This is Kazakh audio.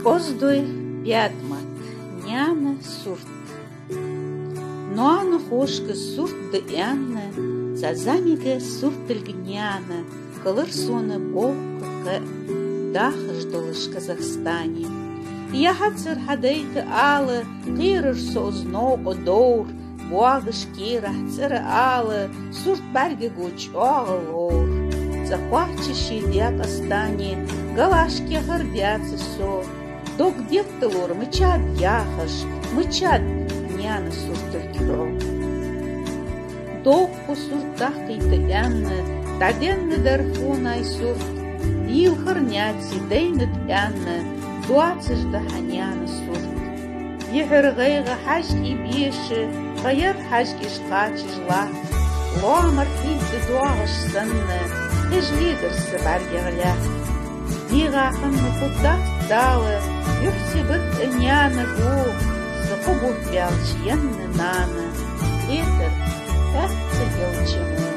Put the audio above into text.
Оздой пятма, няна сурт. Ноана хошка сурт да янна, цазамига суртельгняна, колырсона бовка дахаждалыш Казахстане. Я хацар хадейка ала, кирыр созно одор, буагыш кира цара ала, сурт барги гуч оғалор. Захвачи шидяк астане, галашки гордятся со. Дог дефталор мычат яхаш, мычат няна суртелькро. Дог по суртах кайтаянна, таденна дарфона ай сурт, ил харняци дейнат янна, дуацыш да ханяна сурт. Ехер гайга хашки беши, гайар хашки шкачи жла, лоамар хидды дуагаш санна, тежлидер сабаргягля. Дигахын мукутта далы, юхси быт няна гу, сықы бұт бялчы янны наны, етір, әтті елчімі.